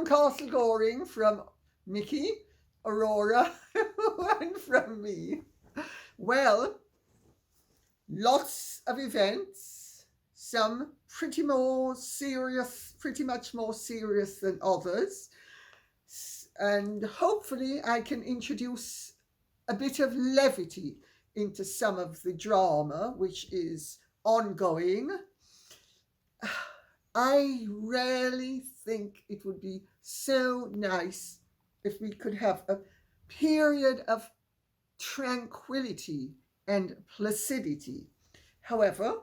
Castle Goring from Mickey, Aurora, and from me. Well, lots of events, some pretty much more serious than others. And hopefully I can introduce a bit of levity into some of the drama which is ongoing. I really think it would be so nice if we could have a period of tranquility and placidity. However,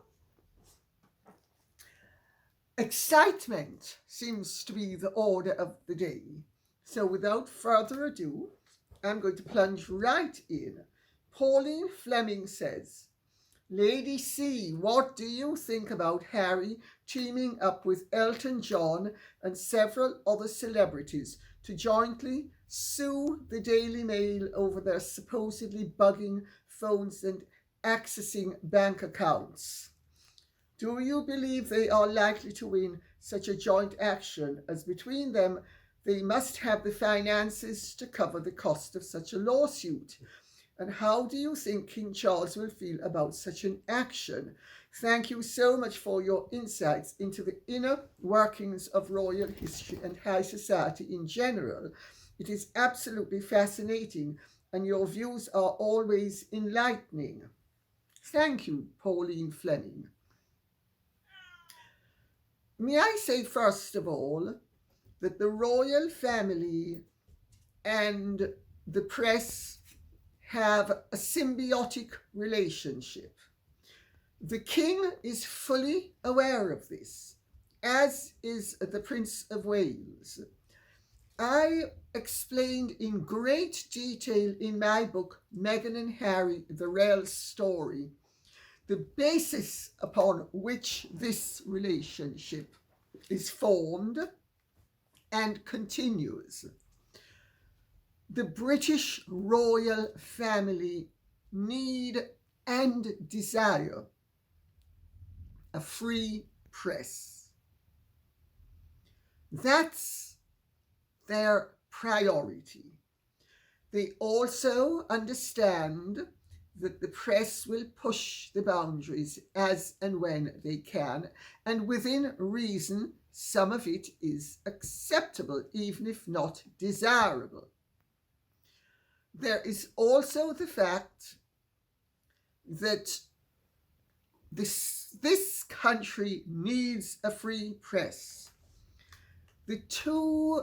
excitement seems to be the order of the day. So without further ado, I'm going to plunge right in. Pauline Fleming says, Lady C, what do you think about Harry teaming up with Elton John and several other celebrities to jointly sue the Daily Mail over their supposedly bugging phones and accessing bank accounts? Do you believe they are likely to win such a joint action, as between them they must have the finances to cover the cost of such a lawsuit? And how do you think King Charles will feel about such an action? Thank you so much for your insights into the inner workings of royal history and high society in general. It is absolutely fascinating, and your views are always enlightening. Thank you, Pauline Fleming. May I say first of all that the royal family and the press have a symbiotic relationship. The king is fully aware of this, as is the Prince of Wales. I explained in great detail in my book, Meghan and Harry, The Real Story, the basis upon which this relationship is formed and continues. The British royal family need and desire a free press. That's their priority. They also understand that the press will push the boundaries as and when they can, and within reason, some of it is acceptable, even if not desirable. There is also the fact that this country needs a free press. The two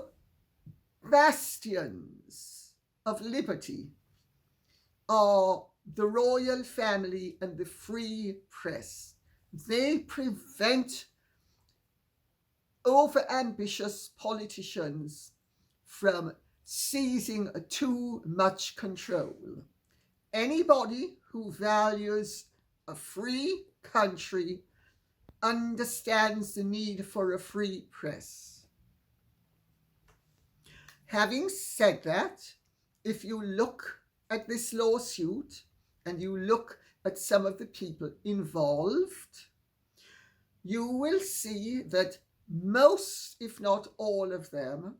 bastions of liberty are the royal family and the free press. They prevent overambitious politicians from seizing too much control. Anybody who values a free country understands the need for a free press. Having said that, if you look at this lawsuit and you look at some of the people involved, you will see that most, if not all of them,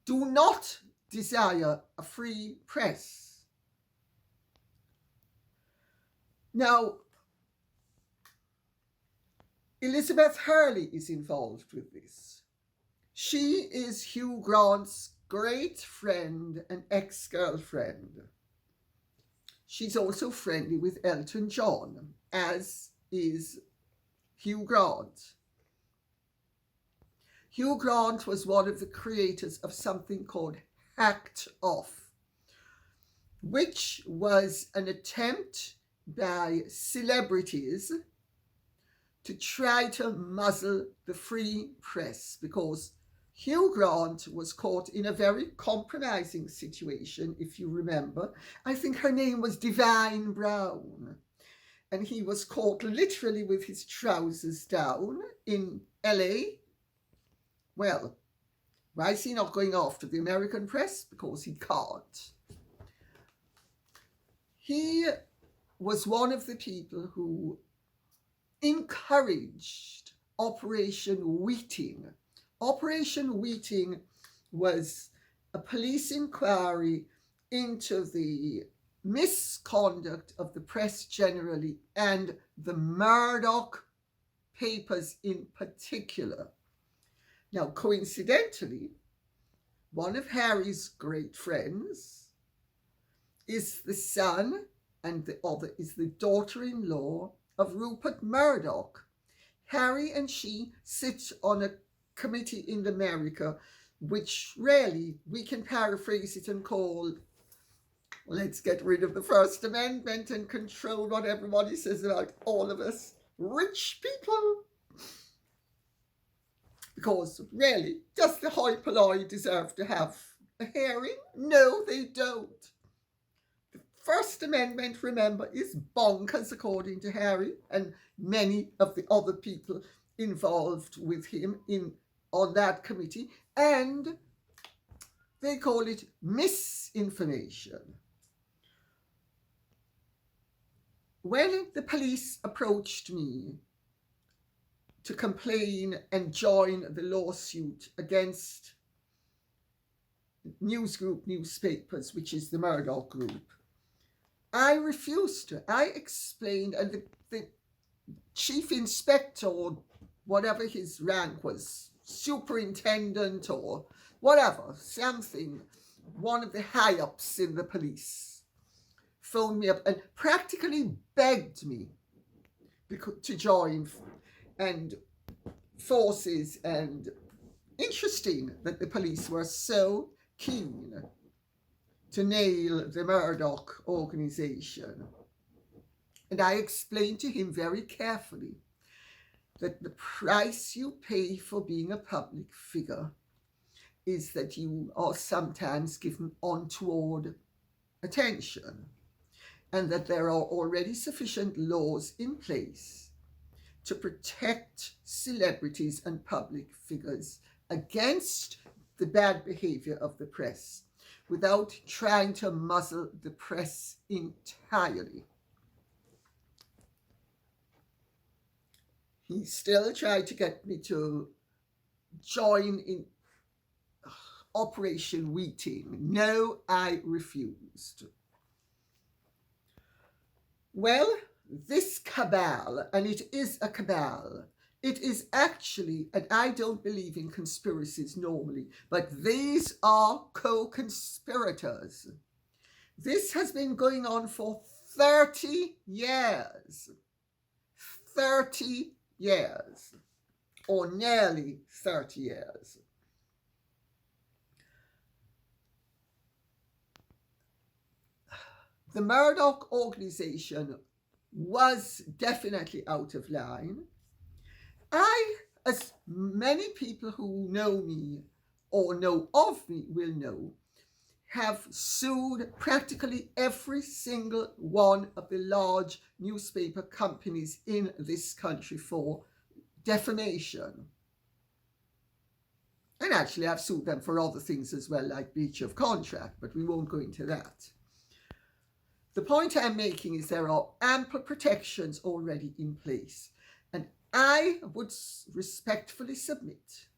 do not desire a free press. Now, Elizabeth Hurley is involved with this. She is Hugh Grant's great friend and ex-girlfriend. She's also friendly with Elton John, as is Hugh Grant. Hugh Grant was one of the creators of something called Hacked Off, which was an attempt by celebrities to try to muzzle the free press, because Hugh Grant was caught in a very compromising situation, if you remember. I think her name was Divine Brown. And he was caught literally with his trousers down in LA. Well, why is he not going after the American press? Because he can't. He was one of the people who encouraged Operation Wheating Operation Wheating was a police inquiry into the misconduct of the press generally and the Murdoch papers in particular. Now, coincidentally, one of Harry's great friends is the son, and the other is the daughter-in-law of Rupert Murdoch. Harry and she sit on a committee in America, which really we can paraphrase it and call, let's get rid of the First Amendment and control what everybody says about all of us rich people. Because really, does the hoi polloi deserve to have a hearing? No, they don't. The First Amendment, remember, is bonkers according to Harry and many of the other people involved with him on that committee, and they call it misinformation. When the police approached me to complain and join the lawsuit against News Group newspapers, which is the Murdoch Group, I refused to. I explained, and the chief inspector, or whatever his rank was, superintendent or whatever, something, one of the high-ups in the police, phoned me up and practically begged me to join and forces, and interesting that the police were so keen to nail the Murdoch organization. And I explained to him very carefully that the price you pay for being a public figure is that you are sometimes given untoward attention, and that there are already sufficient laws in place to protect celebrities and public figures against the bad behavior of the press without trying to muzzle the press entirely. He still tried to get me to join in Operation Wheating. No, I refused. Well, this cabal, and it is a cabal, it is actually, and I don't believe in conspiracies normally, but these are co-conspirators. This has been going on for 30 years. 30 years, or nearly 30 years. The Murdoch organization was definitely out of line. I, as many people who know me or know of me will know, have sued practically every single one of the large newspaper companies in this country for defamation. And actually I've sued them for other things as well, like breach of contract, but we won't go into that. The point I'm making is there are ample protections already in place, and I would respectfully submit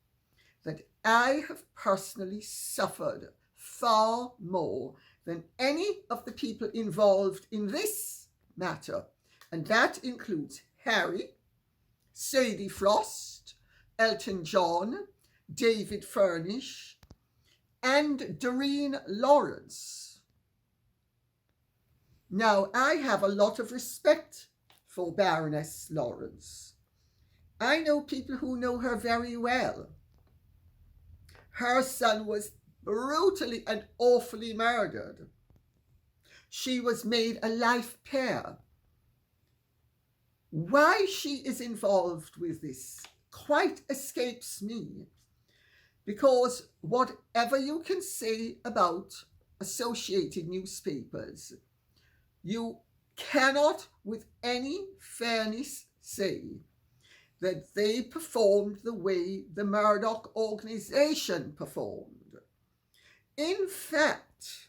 that I have personally suffered far more than any of the people involved in this matter, and that includes Harry, Sadie Frost, Elton John, David Furnish, and Doreen Lawrence. Now, I have a lot of respect for Baroness Lawrence. I know people who know her very well. Her son was brutally and awfully murdered. She was made a life pair. Why she is involved with this quite escapes me, because whatever you can say about associated newspapers, you cannot with any fairness say that they performed the way the Murdoch organization performed. In fact,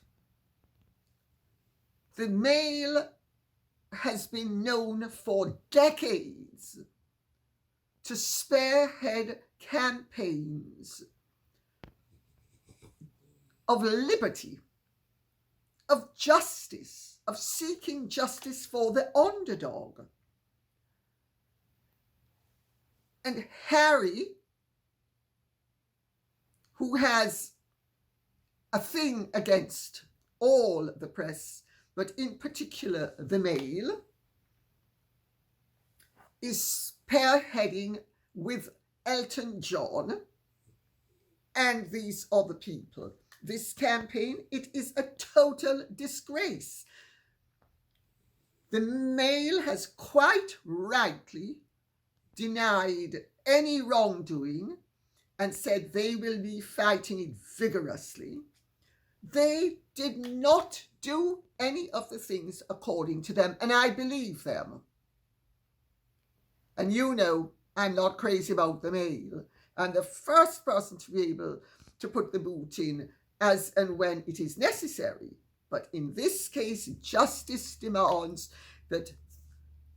the Mail has been known for decades to spearhead campaigns of liberty, of justice, of seeking justice for the underdog. And Harry, who has a thing against all the press, but in particular the Mail, is spearheading with Elton John and these other people this campaign. It is a total disgrace. The Mail has quite rightly denied any wrongdoing and said they will be fighting it vigorously. They did not do any of the things according to them, and I believe them. And you know, I'm not crazy about the Mail. I'm the first person to be able to put the boot in as and when it is necessary. But in this case, justice demands that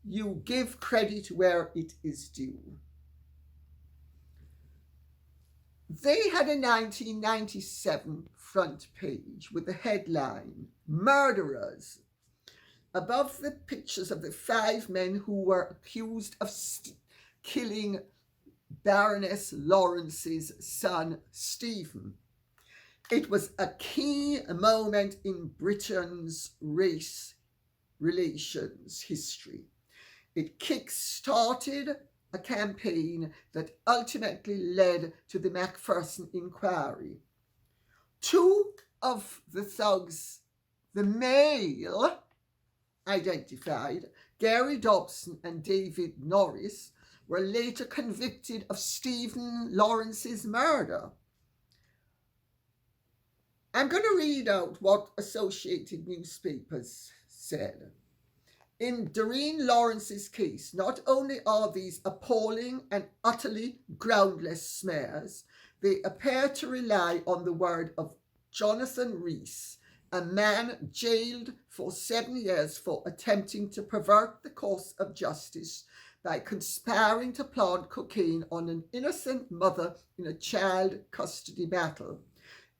you give credit where it is due. They had a 1997 front page with the headline, "Murderers," above the pictures of the 5 men who were accused of killing Baroness Lawrence's son, Stephen. It was a key moment in Britain's race relations history. It kick-started a campaign that ultimately led to the Macpherson inquiry. 2 of the thugs the Mail identified, Gary Dobson and David Norris, were later convicted of Stephen Lawrence's murder. I'm going to read out what associated newspapers said. In Doreen Lawrence's case, not only are these appalling and utterly groundless smears, they appear to rely on the word of Jonathan Rees, a man jailed for 7 years for attempting to pervert the course of justice by conspiring to plant cocaine on an innocent mother in a child custody battle.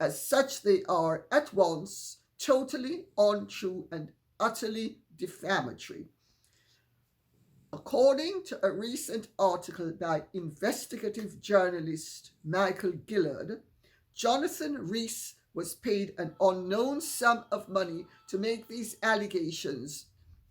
As such, they are at once totally untrue and utterly defamatory. According to a recent article by investigative journalist Michael Gillard, Jonathan Rees was paid an unknown sum of money to make these allegations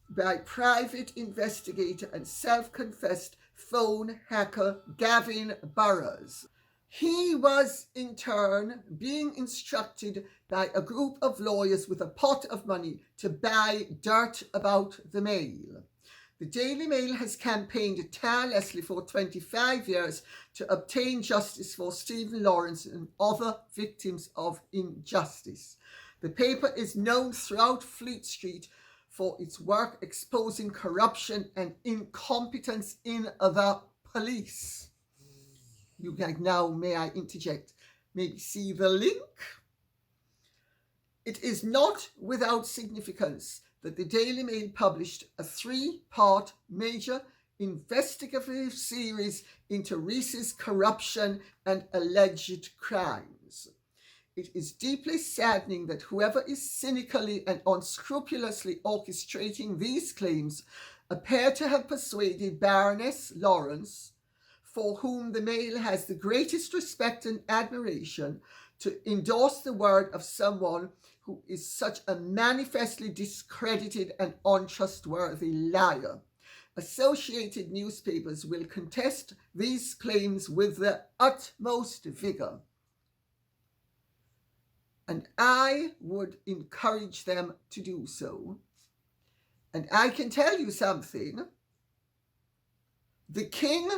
by private investigator and self-confessed phone hacker Gavin Burrows. He was in turn being instructed by a group of lawyers with a pot of money to buy dirt about the Mail. The Daily Mail has campaigned tirelessly for 25 years to obtain justice for Stephen Lawrence and other victims of injustice. The paper is known throughout Fleet Street for its work exposing corruption and incompetence in the police. You can now, may I interject, maybe see the link? It is not without significance that the Daily Mail published a 3-part major investigative series into Rees's corruption and alleged crimes. It is deeply saddening that whoever is cynically and unscrupulously orchestrating these claims appear to have persuaded Baroness Lawrence, for whom the Mail has the greatest respect and admiration, to endorse the word of someone who is such a manifestly discredited and untrustworthy liar. Associated newspapers will contest these claims with the utmost vigour, and I would encourage them to do so. And I can tell you something. The King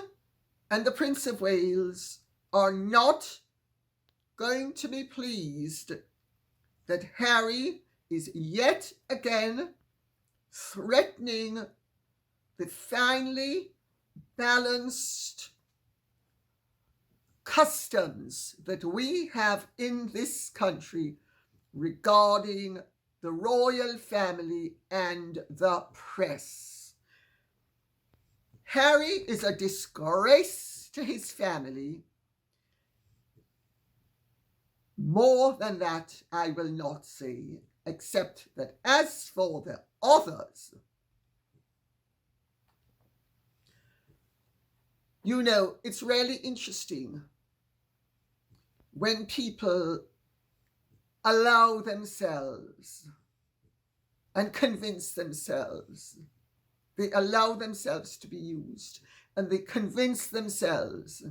and the Prince of Wales are not going to be pleased that Harry is yet again threatening the finely balanced customs that we have in this country regarding the royal family and the press. Harry is a disgrace to his family. More than that I will not say, except that as for the others, you know, it's really interesting when people allow themselves and convince themselves. They allow themselves to be used, and they convince themselves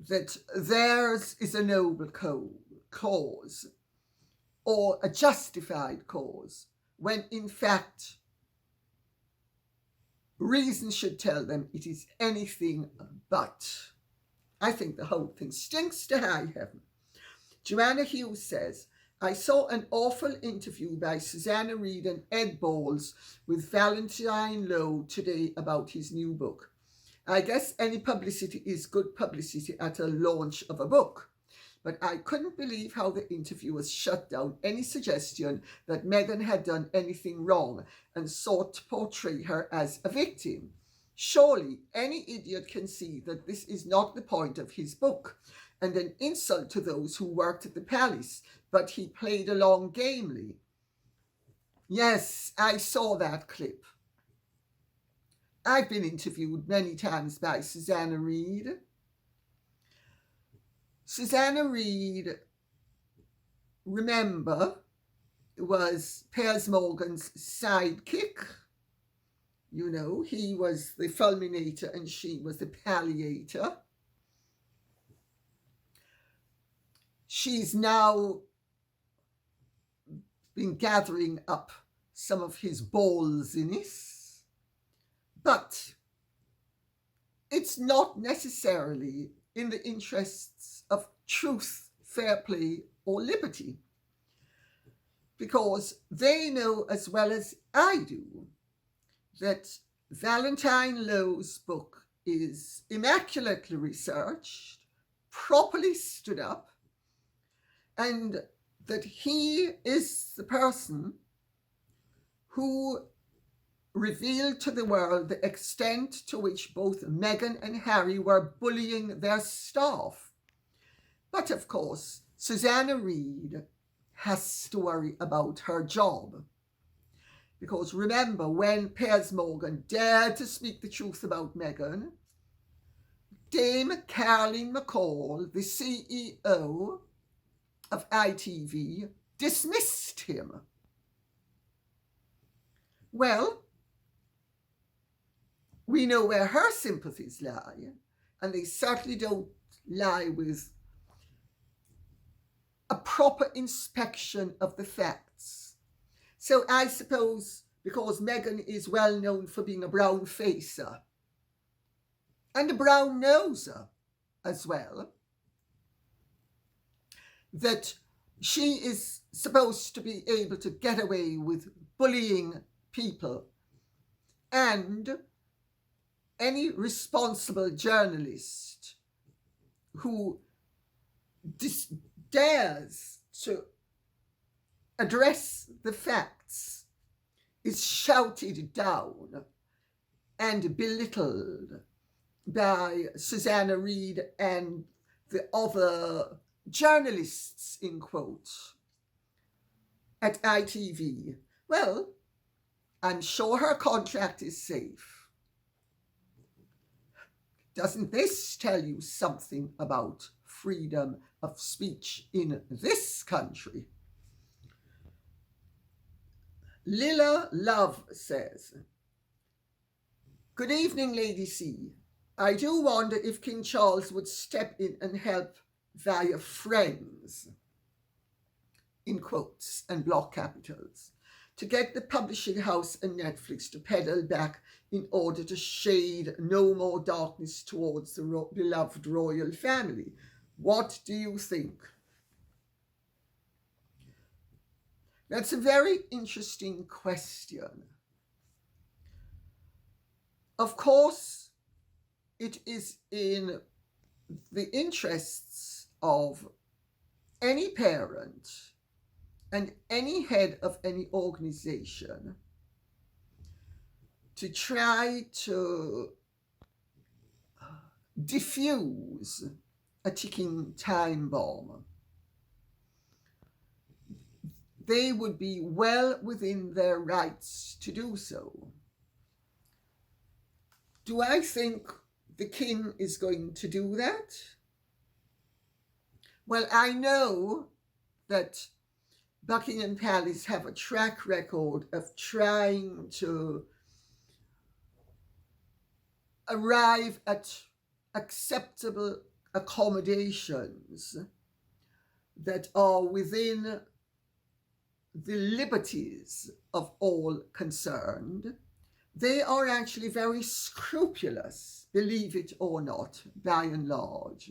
that theirs is a noble cause or a justified cause, when in fact reason should tell them it is anything but. I think the whole thing stinks to high heaven. Joanna Hughes says, I saw an awful interview by Susanna Reid and Ed Balls with Valentine Low today about his new book. I guess any publicity is good publicity at a launch of a book. But I couldn't believe how the interviewers shut down any suggestion that Meghan had done anything wrong and sought to portray her as a victim. Surely any idiot can see that this is not the point of his book, and an insult to those who worked at the palace, but he played along gamely. Yes, I saw that clip. I've been interviewed many times by Susanna Reid. Susanna Reid, remember, was Piers Morgan's sidekick. You know, he was the fulminator and she was the palliator. She's now been gathering up some of his ballsiness, but it's not necessarily in the interests of truth, fair play, or liberty, because they know as well as I do that Valentine Low's book is immaculately researched, properly stood up, and that he is the person who revealed to the world the extent to which both Meghan and Harry were bullying their staff. But of course, Susanna Reid has to worry about her job. Because remember, when Piers Morgan dared to speak the truth about Meghan, Dame Caroline McCall, the CEO of ITV, dismissed him. Well, we know where her sympathies lie, and they certainly don't lie with a proper inspection of the facts. So I suppose because Meghan is well known for being a brown facer and a brown noser as well, that she is supposed to be able to get away with bullying people, and any responsible journalist who dares to address the facts is shouted down and belittled by Susanna Reid and the other journalists, in quotes, at ITV. Well, I'm sure her contract is safe. Doesn't this tell you something about freedom of speech in this country? Lila Love says, good evening, Lady C. I do wonder if King Charles would step in and help via friends, in quotes and block capitals, to get the publishing house and Netflix to pedal back in order to shade no more darkness towards the beloved royal family. What do you think? That's a very interesting question. Of course, it is in the interests of any parent and any head of any organization to try to diffuse a ticking time bomb, they would be well within their rights to do so. Do I think the king is going to do that? Well, I know that Buckingham Palace have a track record of trying to arrive at acceptable accommodations that are within the liberties of all concerned. They are actually very scrupulous, believe it or not, by and large,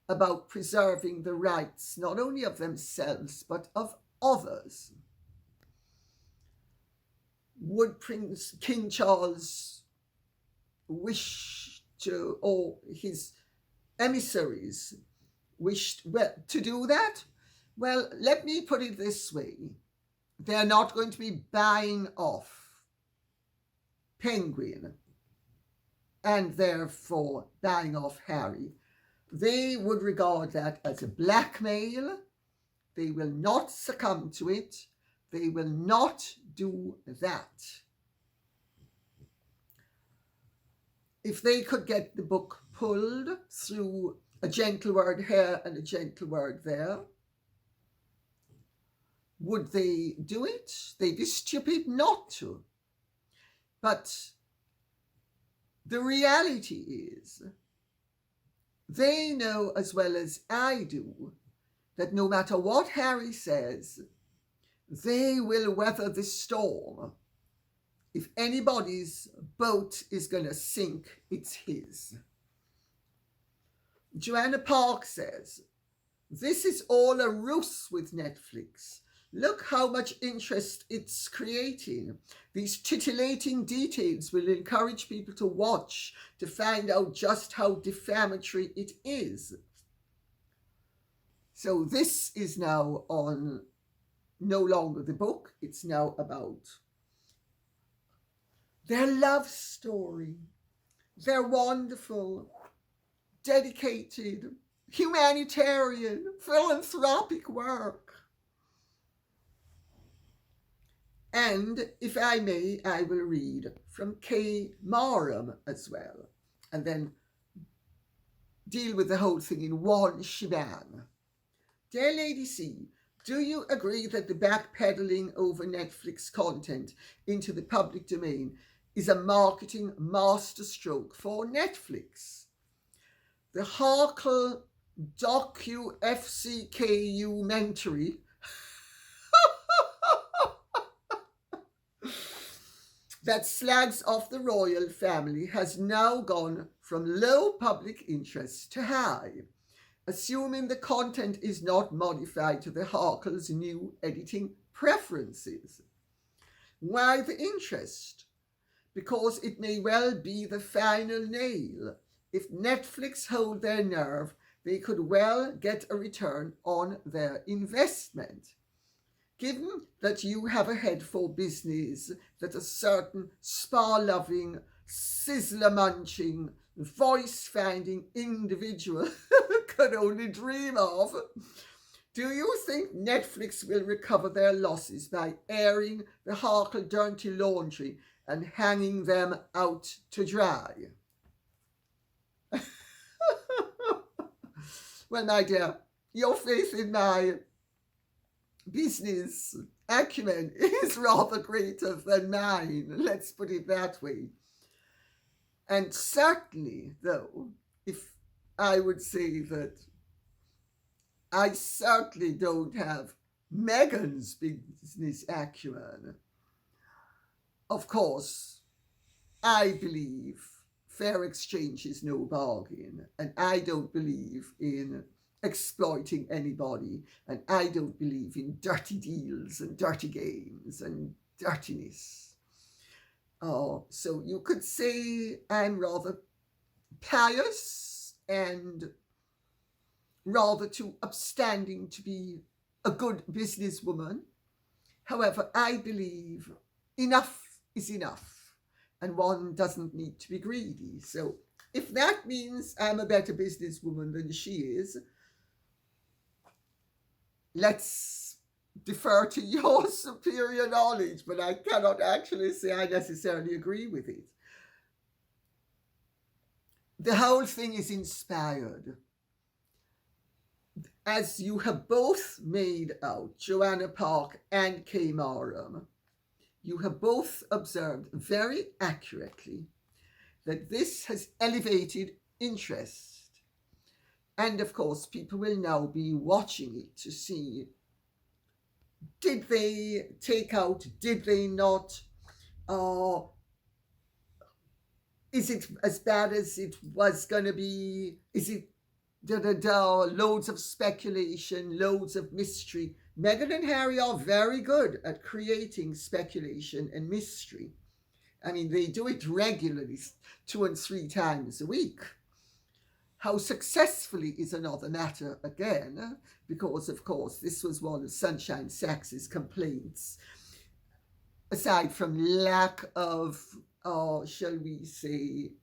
about preserving the rights not only of themselves but of others. Would King Charles wish to, or his emissaries wished to do that? Well, let me put it this way. They're not going to be buying off Penguin and therefore buying off Harry. They would regard that as a blackmail. They will not succumb to it. They will not do that. If they could get the book pulled through a gentle word here and a gentle word there, would they do it? They'd be stupid not to. But the reality is, they know as well as I do that no matter what Harry says, they will weather the storm. If anybody's boat is going to sink, it's his. Joanna Park says, this is all a ruse with Netflix. Look how much interest it's creating. These titillating details will encourage people to watch to find out just how defamatory it is. So this is now on no longer the book. It's now about their love story, their wonderful, dedicated, humanitarian, philanthropic work. And if I may, I will read from Kay Marham as well, and then deal with the whole thing in one shebang. Dear Lady C, do you agree that the backpedaling over Netflix content into the public domain is a marketing masterstroke for Netflix? The Harkle docu-FCKU-mentary that slags off the royal family has now gone from low public interest to high, assuming the content is not modified to the Harkle's new editing preferences. Why the interest? Because it may well be the final nail. If Netflix hold their nerve, they could well get a return on their investment. Given that you have a head for business that a certain spa-loving, sizzler-munching, voice-finding individual could only dream of, do you think Netflix will recover their losses by airing the Harkle dirty laundry and hanging them out to dry? Well, my dear, your faith in my business acumen is rather greater than mine, let's put it that way. And certainly, though, if I would say that I certainly don't have Meghan's business acumen, of course, I believe fair exchange is no bargain, and I don't believe in exploiting anybody, and I don't believe in dirty deals and dirty games and dirtiness. So you could say I'm rather pious and rather too upstanding to be a good businesswoman. However, I believe enough is enough, and one doesn't need to be greedy. So if that means I'm a better businesswoman than she is, let's defer to your superior knowledge, but I cannot actually say I necessarily agree with it. The whole thing is inspired, as you have both made out, Joanna Park and Kay Marham. You have both observed very accurately that this has elevated interest. And of course, people will now be watching it to see, did they take out, did they not? Is it as bad as it was going to be? Is it loads of speculation, loads of mystery? Meghan and Harry are very good at creating speculation and mystery. I mean, they do it regularly, 2 and 3 times a week. How successfully is another matter again, because of course this was one of Sunshine Saxe's complaints. Aside from lack of, shall we say,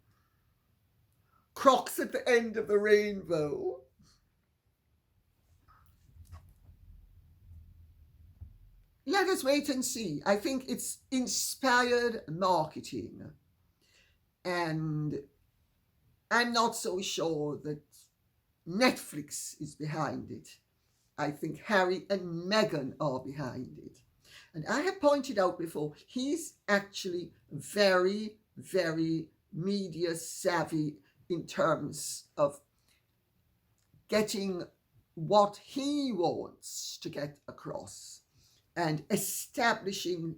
crocs at the end of the rainbow. Let us wait and see. I think it's inspired marketing. And I'm not so sure that Netflix is behind it. I think Harry and Meghan are behind it. And I have pointed out before, he's actually very, very media savvy in terms of getting what he wants to get across and establishing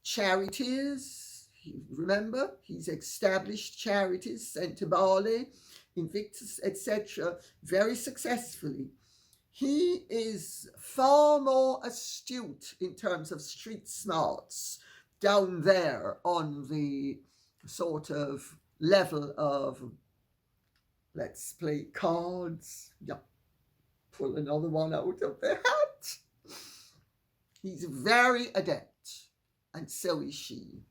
charities. Remember, he's established charities, St. Barley, Invictus, etc., very successfully. He is far more astute in terms of street smarts down there on the sort of level of, let's play cards. Yeah, pull another one out of the hat. He's very adept, and so is she.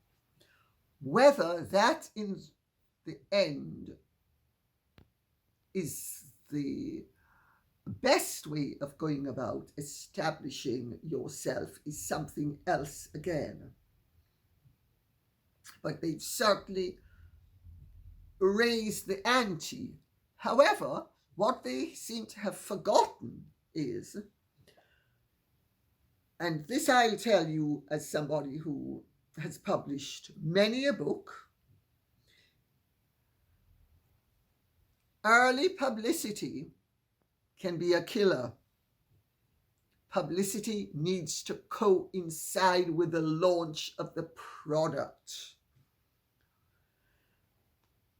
Whether that in the end is the best way of going about establishing yourself is something else again. But they've certainly raised the ante. However, what they seem to have forgotten is, and this I'll tell you as somebody who has published many a book, early publicity can be a killer. Publicity needs to coincide with the launch of the product.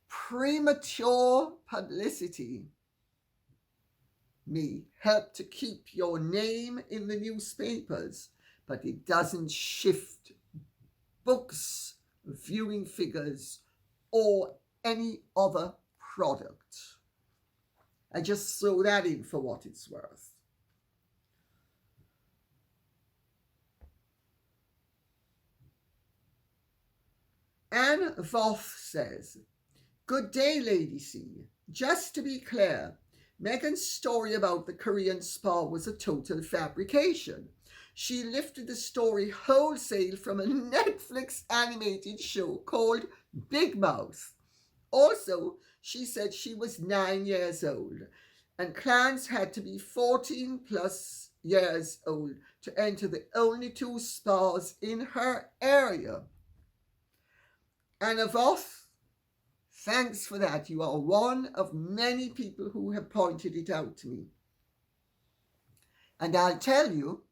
Premature publicity may help to keep your name in the newspapers, but it doesn't shift books, viewing figures, or any other product. I just throw that in for what it's worth. Anne Voth says, "Good day, Lady C. Just to be clear, Meghan's story about the Korean spa was a total fabrication. She lifted the story wholesale from a Netflix animated show called Big Mouth. Also, she said she was 9 years old, and clans had to be 14 plus years old to enter the only 2 spas in her area." Anna Voth, thanks for that. You are one of many people who have pointed it out to me. And I'll tell you,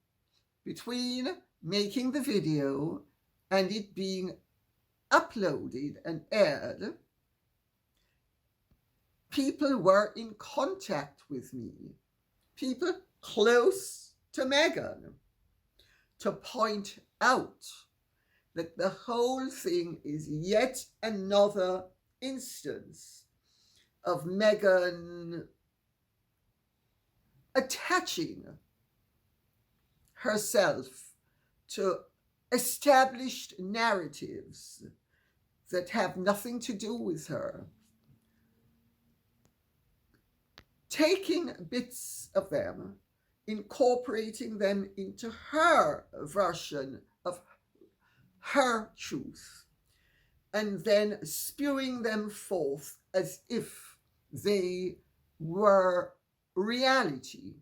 between making the video and it being uploaded and aired, people were in contact with me, people close to Meghan, to point out that the whole thing is yet another instance of Meghan attaching herself to established narratives that have nothing to do with her, taking bits of them, incorporating them into her version of her truth, and then spewing them forth as if they were reality,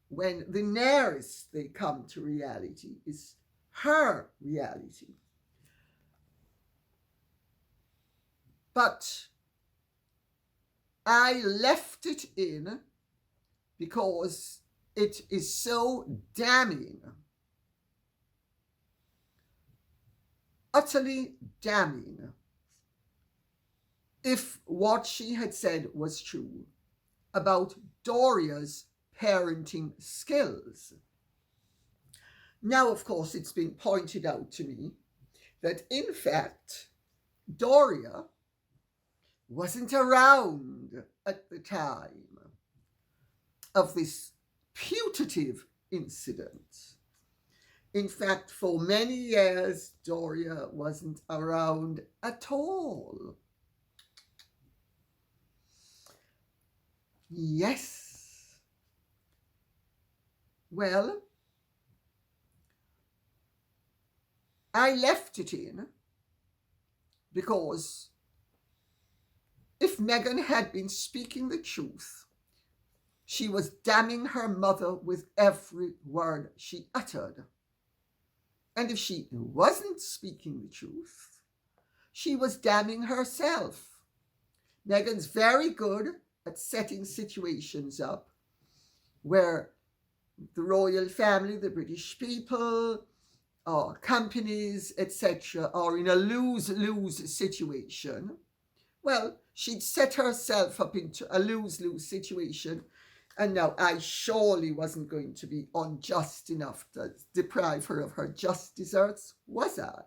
when the nearest they come to reality is her reality. But I left it in because it is so damning, utterly damning, if what she had said was true about Doria's parenting skills. Now, of course, it's been pointed out to me that, in fact, Doria wasn't around at the time of this putative incident. In fact, for many years, Doria wasn't around at all. Yes. Well, I left it in because if Meghan had been speaking the truth, she was damning her mother with every word she uttered. And if she wasn't speaking the truth, she was damning herself. Meghan's very good at setting situations up where the royal family, the British people, or companies, etc., are in a lose-lose situation. Well, she'd set herself up into a lose-lose situation, and now I surely wasn't going to be unjust enough to deprive her of her just deserts, was I?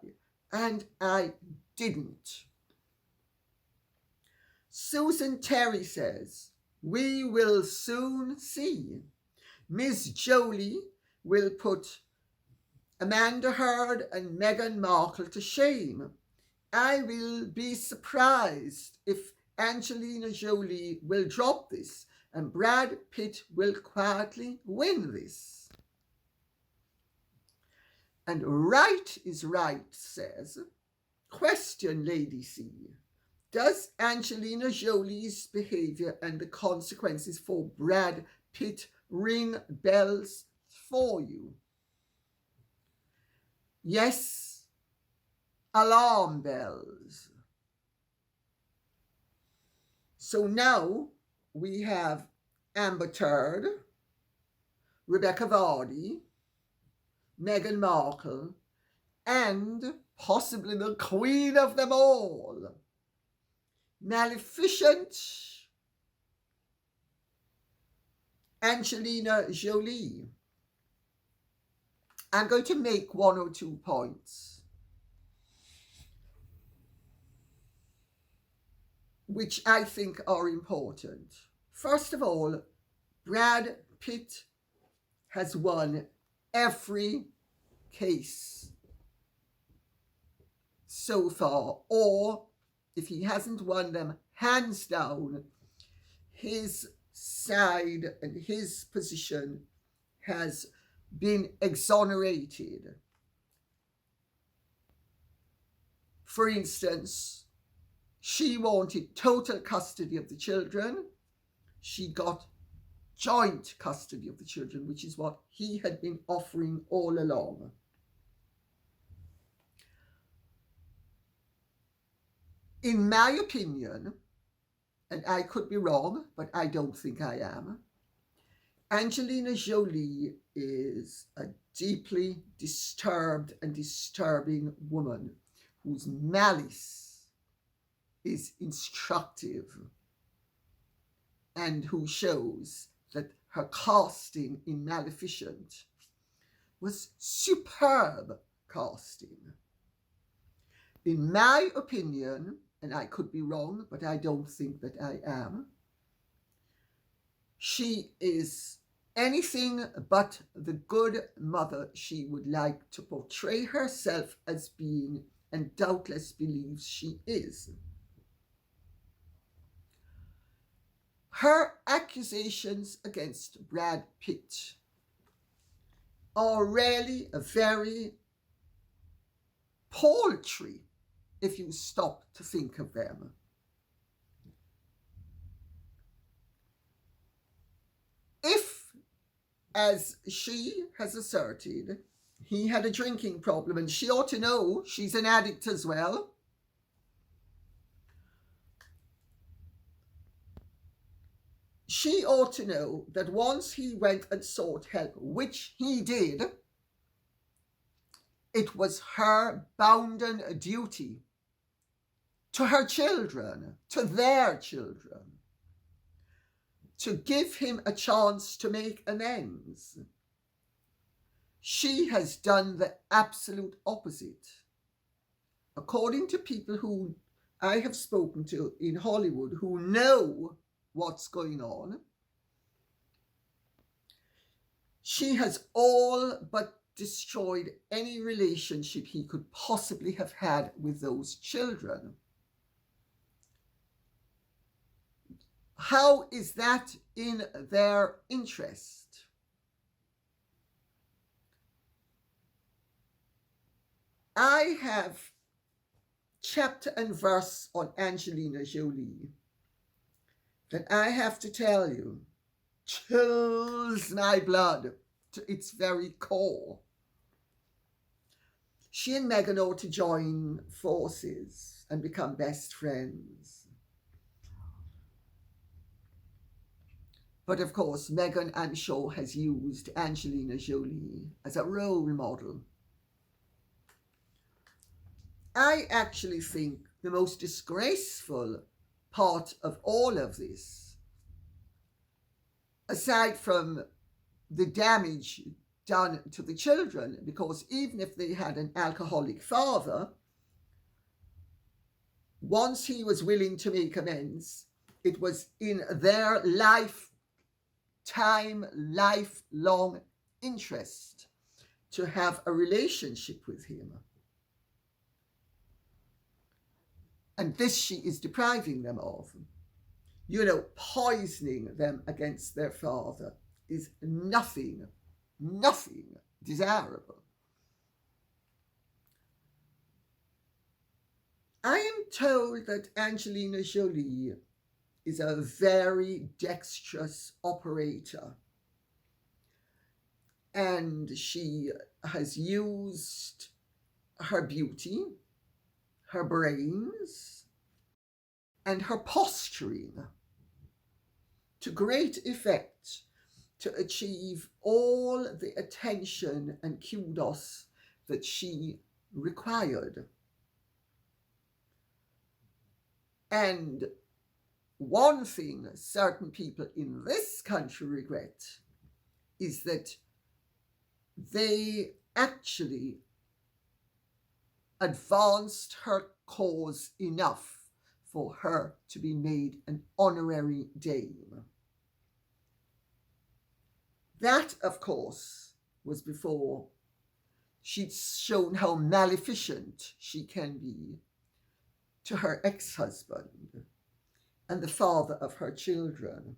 And I didn't. Susan Terry says, we will soon see. Miss Jolie will put Amanda Heard and Meghan Markle to shame. I will be surprised if Angelina Jolie will drop this and Brad Pitt will quietly win this. And Right is Right says, question Lady C. Does Angelina Jolie's behavior and the consequences for Brad Pitt ring bells for you? Yes, alarm bells. So now we have Amber Heard, Rebecca Vardy, Meghan Markle, and possibly the queen of them all, Maleficent Angelina Jolie. I'm going to make 1 or 2 points which I think are important. First of all, Brad Pitt has won every case so far, or if he hasn't won them, hands down, his side and his position has been exonerated. For instance, she wanted total custody of the children. She got joint custody of the children, which is what he had been offering all along. In my opinion, and I could be wrong, but I don't think I am, Angelina Jolie is a deeply disturbed and disturbing woman whose malice is instructive and who shows that her casting in Maleficent was superb casting. In my opinion, and I could be wrong, but I don't think that I am, she is anything but the good mother she would like to portray herself as being and doubtless believes she is. Her accusations against Brad Pitt are really very paltry if you stop to think of them. If, as she has asserted, he had a drinking problem, and she ought to know she's an addict as well, she ought to know that once he went and sought help, which he did, it was her bounden duty to her children, to their children, to give him a chance to make amends. She has done the absolute opposite. According to people who I have spoken to in Hollywood who know what's going on, she has all but destroyed any relationship he could possibly have had with those children. How is that in their interest? I have chapter and verse on Angelina Jolie that I have to tell you chills my blood to its very core. She and MEGHAN ought to join forces and become best friends. But of course, MEGHAN, I'm sure, has used Angelina Jolie as a role model. I actually think the most disgraceful part of all of this, aside from the damage done to the children, because even if they had an alcoholic father, once he was willing to make amends, it was in their lifelong interest to have a relationship with him. And this she is depriving them of. You know, poisoning them against their father is nothing desirable. I am told that Angelina Jolie is a very dexterous operator, and she has used her beauty, her brains, and her posturing to great effect to achieve all the attention and kudos that she required. And one thing certain people in this country regret is that they actually advanced her cause enough for her to be made an honorary dame. That, of course, was before she'd shown how maleficent she can be to her ex-husband and the father of her children.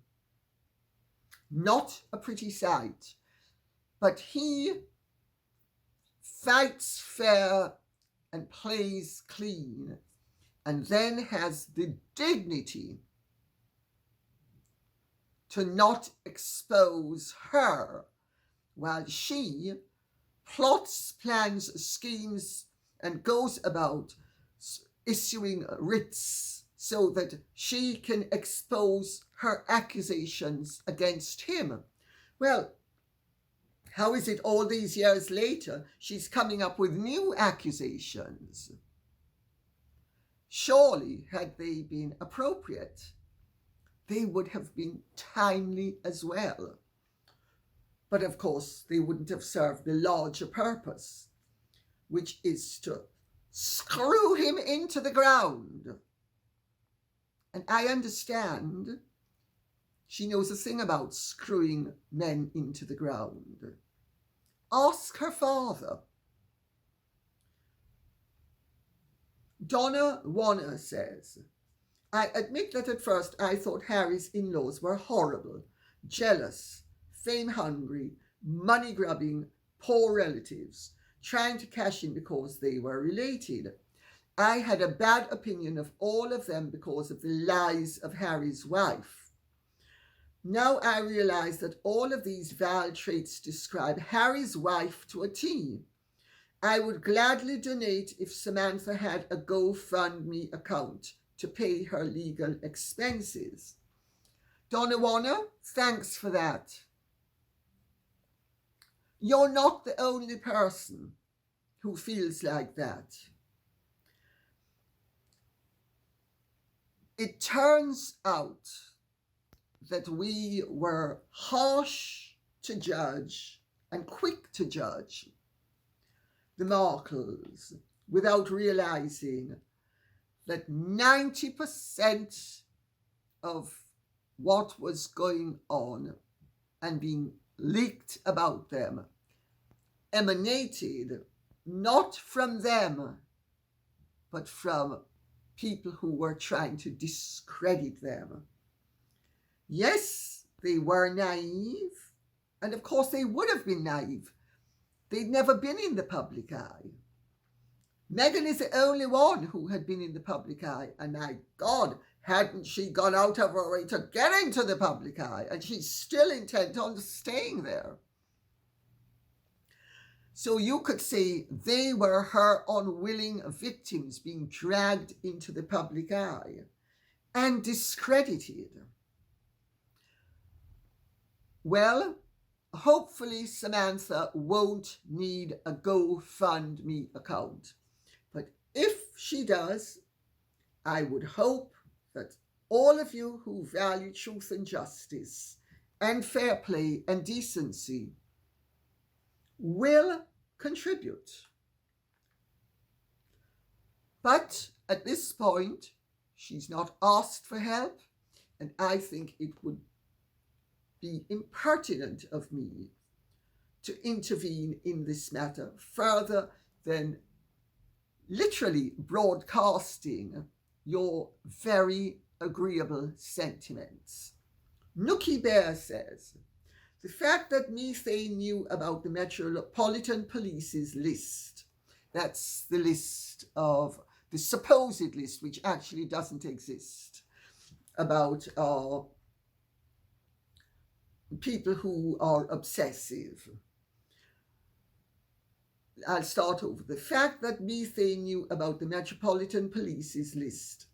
Not a pretty sight, but he fights fair and plays clean, and then has the dignity to not expose her while she plots, plans, schemes, and goes about issuing writs so that she can expose her accusations against him. Well, how is it all these years later she's coming up with new accusations? Surely, had they been appropriate, they would have been timely as well. But of course, they wouldn't have served the larger purpose, which is to screw him into the ground. And I understand she knows a thing about screwing men into the ground. Ask her father. Donna Warner says, I admit that at first I thought Harry's in-laws were horrible, jealous, fame-hungry, money-grubbing, poor relatives, trying to cash in because they were related. I had a bad opinion of all of them because of the lies of Harry's wife. Now I realize that all of these vile traits describe Harry's wife to a T. I would gladly donate if Samantha had a GoFundMe account to pay her legal expenses. Donna Warner, thanks for that. You're not the only person who feels like that. It turns out that we were harsh to judge and quick to judge the Markles without realizing that 90% of what was going on and being leaked about them emanated not from them, but from people who were trying to discredit them. Yes, they were naive, and of course they would have been naive. They'd never been in the public eye. Meghan is the only one who had been in the public eye, and my God, hadn't she gone out of her way to get into the public eye, and she's still intent on staying there. So you could say they were her unwilling victims being dragged into the public eye and discredited. Well, hopefully Samantha won't need a GoFundMe account. But if she does, I would hope that all of you who value truth and justice and fair play and decency will contribute. But at this point, she's not asked for help, and I think it would be impertinent of me to intervene in this matter further than literally broadcasting your very agreeable sentiments. Nookie Bear says, the fact that Methane knew about the Metropolitan Police's list, that's the list of the supposed list, which actually doesn't exist, about people who are obsessive. I'll start over. The fact that Methane knew about the Metropolitan Police's list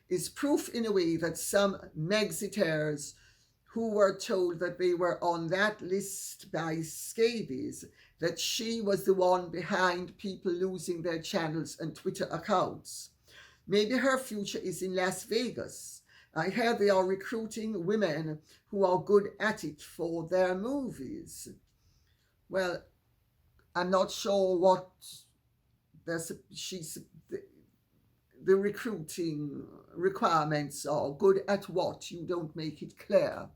is proof in a way that some Mexiteers who were told that they were on that list by scabies, that she was the one behind people losing their channels and Twitter accounts. Maybe her future is in Las Vegas. I hear they are recruiting women who are good at it for their movies. Well, I'm not sure what the recruiting requirements are. Good at what? You don't make it clear.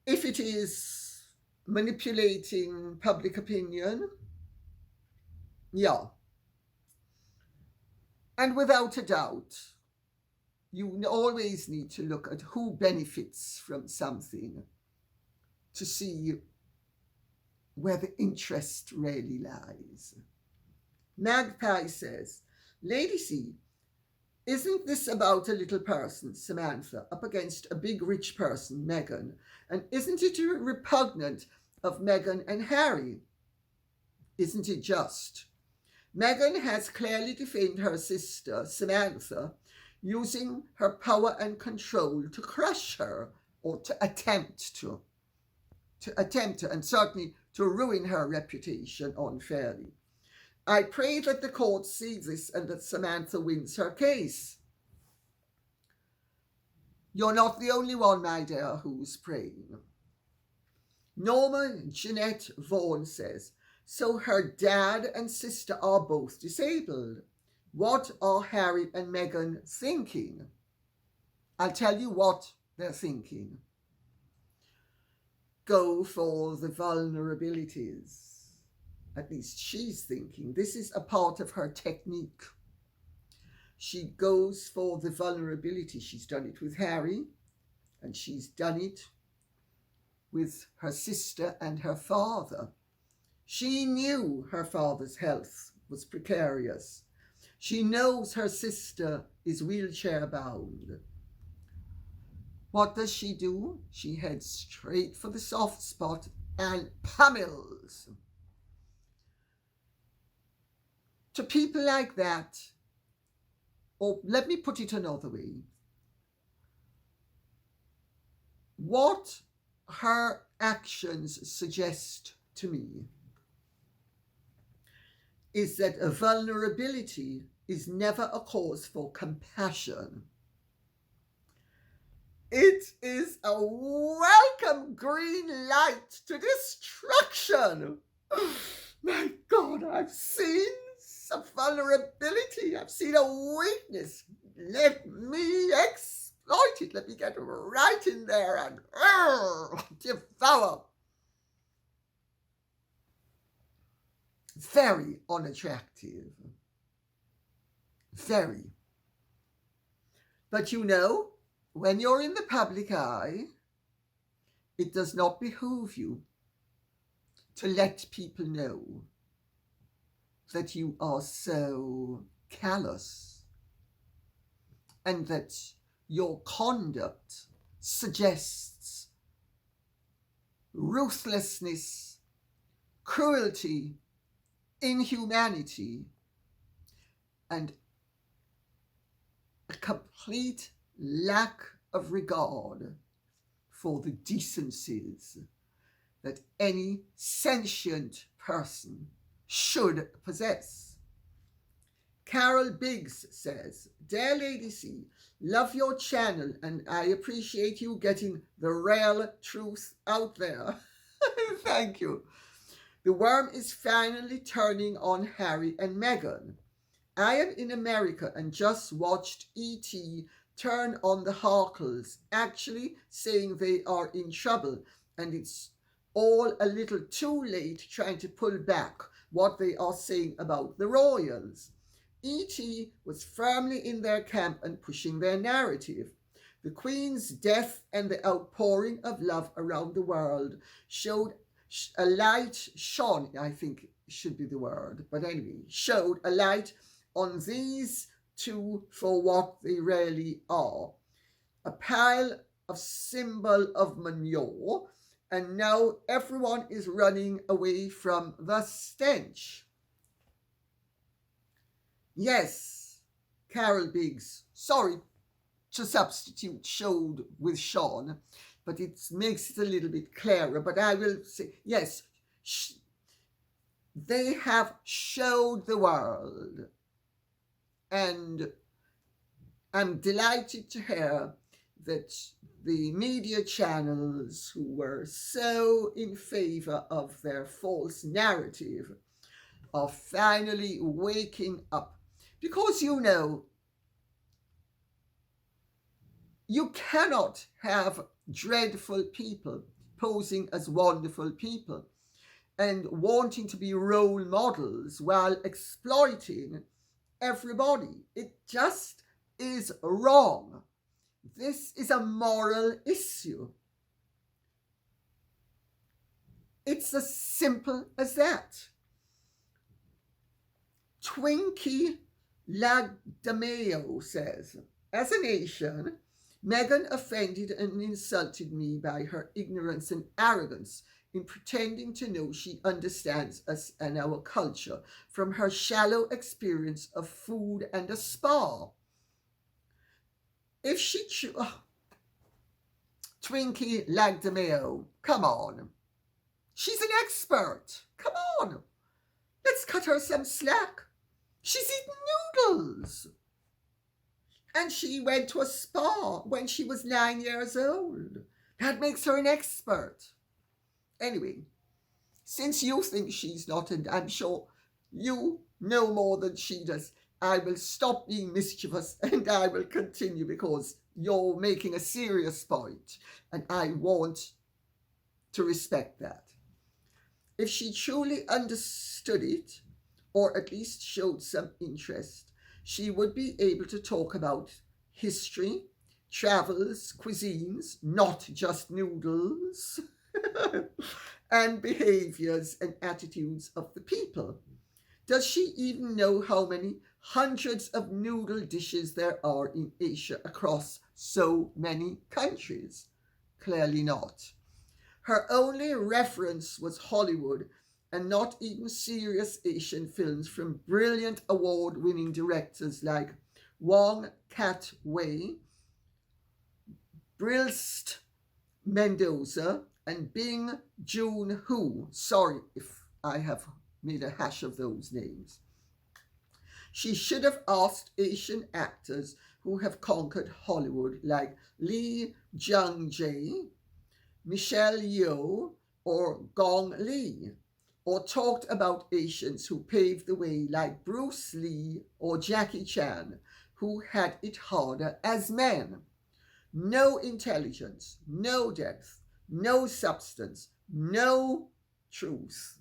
If it is manipulating public opinion, yeah. And without a doubt, you always need to look at who benefits from something to see where the interest really lies. Magpie says, Lady C, isn't this about a little person, Samantha, up against a big rich person, Meghan? And isn't it repugnant of Meghan and Harry? Isn't it just? Meghan has clearly defamed her sister, Samantha, using her power and control to crush her, or to attempt to, and certainly to ruin her reputation unfairly. I pray that the court sees this and that Samantha wins her case. You're not the only one, my dear, who's praying. Norma Jeanette Vaughan says, so her dad and sister are both disabled. What are Harry and Meghan thinking? I'll tell you what they're thinking. Go for the vulnerabilities. At least she's thinking. This is a part of her technique. She goes for the vulnerability. She's done it with Harry, and she's done it with her sister and her father. She knew her father's health was precarious. She knows her sister is wheelchair bound. What does she do? She heads straight for the soft spot and pummels. To people like that, or let me put it another way, what her actions suggest to me is that a vulnerability is never a cause for compassion. It is a welcome green light to destruction. My God, I've seen some vulnerability. I've seen a weakness. Let me exploit it. Let me get right in there and devour. Very unattractive. Very. But you know, when you're in the public eye, it does not behoove you to let people know that you are so callous and that your conduct suggests ruthlessness, cruelty, inhumanity, and a complete lack of regard for the decencies that any sentient person should possess. Carol Biggs says, "Dear Lady C, love your channel and I appreciate you getting the real truth out there." Thank you. The worm is finally turning on Harry and Meghan. I am in America and just watched E.T. turn on the Harkles, actually saying they are in trouble and it's all a little too late trying to pull back what they are saying about the royals. E.T. was firmly in their camp and pushing their narrative. The Queen's death and the outpouring of love around the world showed a light, shone, I think should be the word, but anyway, showed a light on these two for what they really are. A pile of symbol of manure, and now everyone is running away from the stench. Yes, Carol Biggs, sorry to substitute showed with Sean, but it makes it a little bit clearer. But I will say, yes, they have showed the world. And I'm delighted to hear that the media channels who were so in favor of their false narrative are finally waking up. Because you know, you cannot have dreadful people posing as wonderful people and wanting to be role models while exploiting everybody. It just is wrong. This is a moral issue. It's as simple as that. Twinkie Lagdameo says, as a nation, Meghan offended and insulted me by her ignorance and arrogance in pretending to know she understands us and our culture from her shallow experience of food and a spa. If she Twinkie Lagdameo, come on. She's an expert. Come on. Let's cut her some slack. She's eaten noodles. And she went to a spa when she was 9 years old. That makes her an expert. Anyway, since you think she's not, and I'm sure you know more than she does, I will stop being mischievous and I will continue because you're making a serious point and I want to respect that. If she truly understood it, or at least showed some interest, She would be able to talk about history, travels, cuisines, not just noodles, and behaviors and attitudes of the people. Does she even know how many hundreds of noodle dishes there are in Asia across so many countries? Clearly not. Her only reference was Hollywood, and not even serious Asian films from brilliant award-winning directors like Wong Kar-wai, Brilst Mendoza, and Bing Joon-ho. Sorry if I have made a hash of those names. She should have asked Asian actors who have conquered Hollywood like Lee Jung-jae, Michelle Yeoh, or Gong Li, or talked about Asians who paved the way like Bruce Lee or Jackie Chan, who had it harder as men. No intelligence, no depth, no substance, no truth,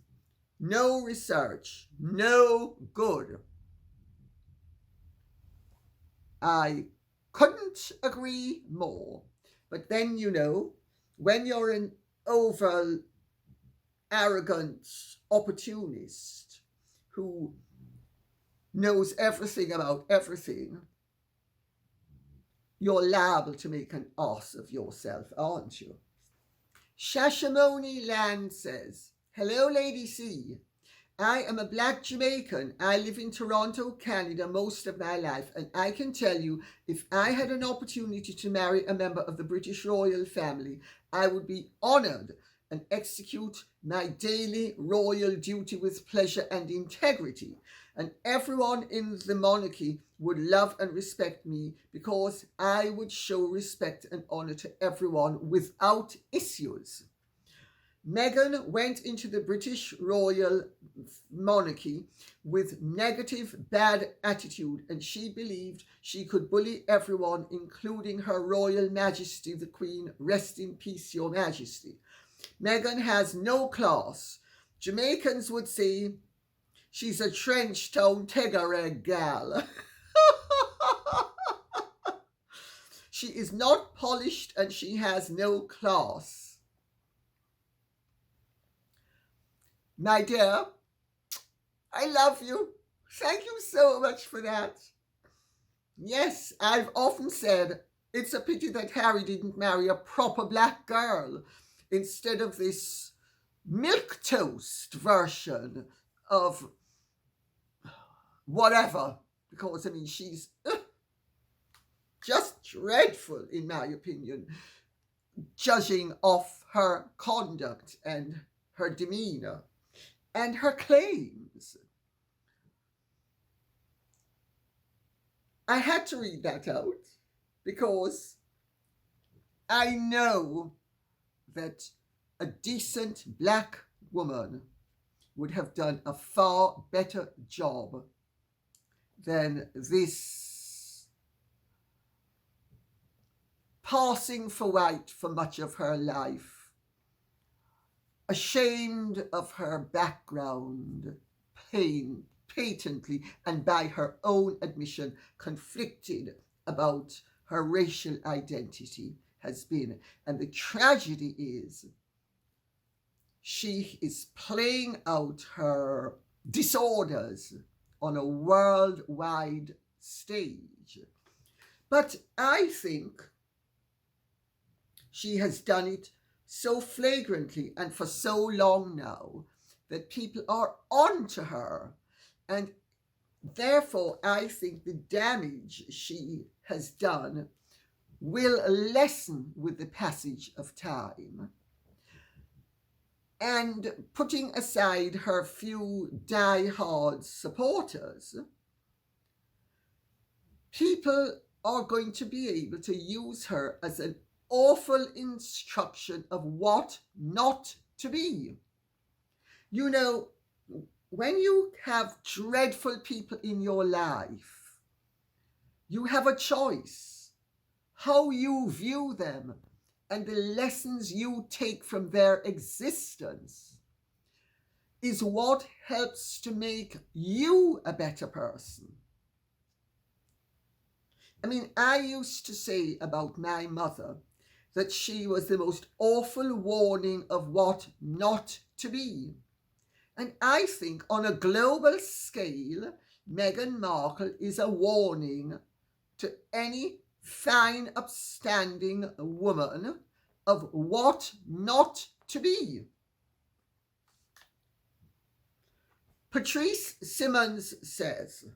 no research, no good. I couldn't agree more. But then, when you're an over arrogant opportunist who knows everything about everything, you're liable to make an ass of yourself, aren't you? Shashamoni Land says, "Hello, Lady C. I am a black Jamaican. I live in Toronto, Canada most of my life, and I can tell you, if I had an opportunity to marry a member of the British royal family, I would be honoured and execute my daily royal duty with pleasure and integrity. And everyone in the monarchy would love and respect me because I would show respect and honour to everyone without issues." Meghan went into the British royal monarchy with negative, bad attitude, and she believed she could bully everyone, including Her Royal Majesty the Queen. Rest in peace, Your Majesty. Meghan has no class. Jamaicans would say she's a trench town ttheir gal. She is not polished and she has no class. My dear, I love you. Thank you so much for that. Yes, I've often said it's a pity that Harry didn't marry a proper black girl instead of this milquetoast version of whatever. Because, she's just dreadful, in my opinion, judging off her conduct and her demeanour and her claims. I had to read that out because I know that a decent black woman would have done a far better job than this passing for white for much of her life, ashamed of her background, patently, and by her own admission, conflicted about her racial identity has been. And the tragedy is she is playing out her disorders on a worldwide stage. But I think she has done it so flagrantly and for so long now that people are on to her. And therefore, I think the damage she has done will lessen with the passage of time. And putting aside her few die-hard supporters, people are going to be able to use her as an awful instruction of what not to be. You know, when you have dreadful people in your life, you have a choice. How you view them and the lessons you take from their existence is what helps to make you a better person. I mean, I used to say about my mother that she was the most awful warning of what not to be. And I think on a global scale, Meghan Markle is a warning to any fine, upstanding woman of what not to be. Patrice Simmons says,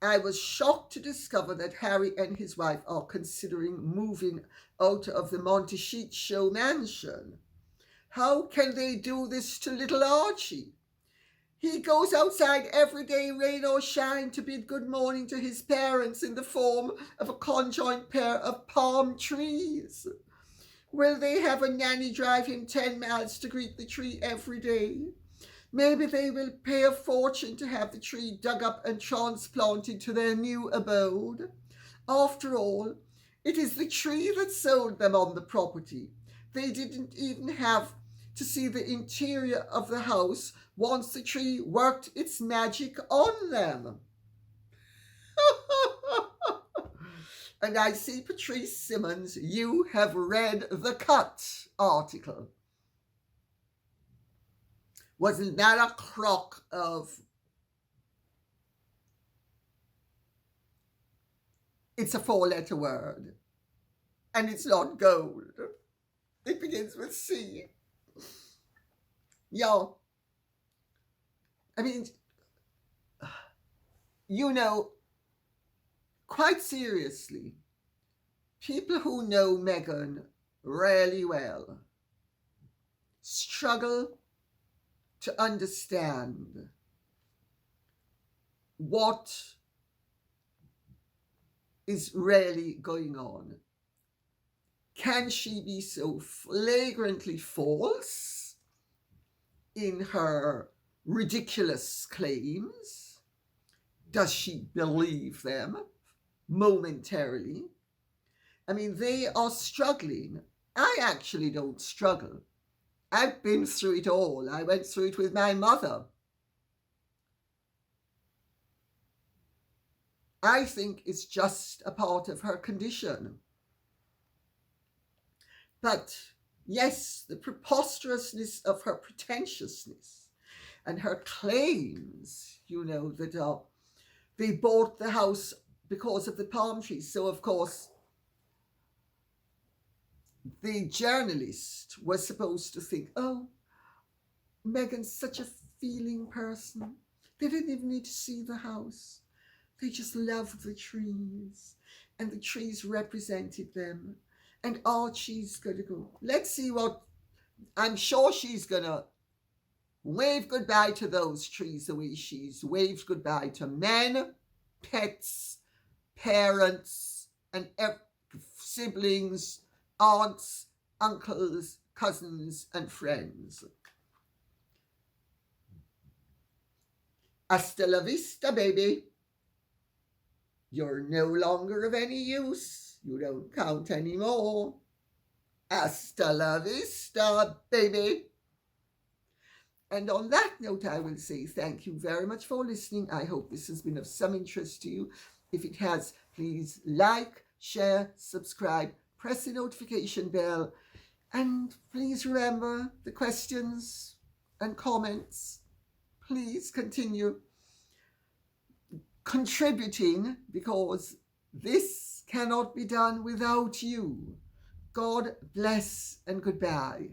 I was shocked to discover that Harry and his wife are considering moving out of the Montecito show mansion. How can they do this to little Archie? He goes outside every day, rain or shine, to bid good morning to his parents in the form of a conjoined pair of palm trees. Will they have a nanny drive him 10 miles to greet the tree every day? Maybe they will pay a fortune to have the tree dug up and transplanted to their new abode. After all, it is the tree that sold them on the property. They didn't even have to see the interior of the house once the tree worked its magic on them. And I see, Patrice Simmons, you have read the Cut article. Wasn't that a crock of... It's a 4-letter word. And it's not gold. It begins with C. Yeah. I mean, you know, quite seriously, people who know Meghan really well struggle to understand what is really going on. Can she be so flagrantly false in her ridiculous claims? Does she believe them momentarily? I mean, they are struggling. I actually don't struggle. I've been through it all. I went through it with my mother. I think it's just a part of her condition. But yes, the preposterousness of her pretentiousness and her claims, you know, that they bought the house because of the palm trees. So, of course, the journalist was supposed to think, oh, Meghan's such a feeling person. They didn't even need to see the house. They just loved the trees, and the trees represented them. And Archie's going to go. Let's see what... I'm sure she's going to wave goodbye to those trees the way she's waved goodbye to men, pets, parents, and siblings, aunts, uncles, cousins, and friends. Hasta la vista, baby. You're no longer of any use. You don't count anymore. Hasta la vista, baby. And on that note, I will say thank you very much for listening. I hope this has been of some interest to you. If it has, please like, share, subscribe, press the notification bell, and please remember the questions and comments. Please continue contributing, because this cannot be done without you. God bless and goodbye.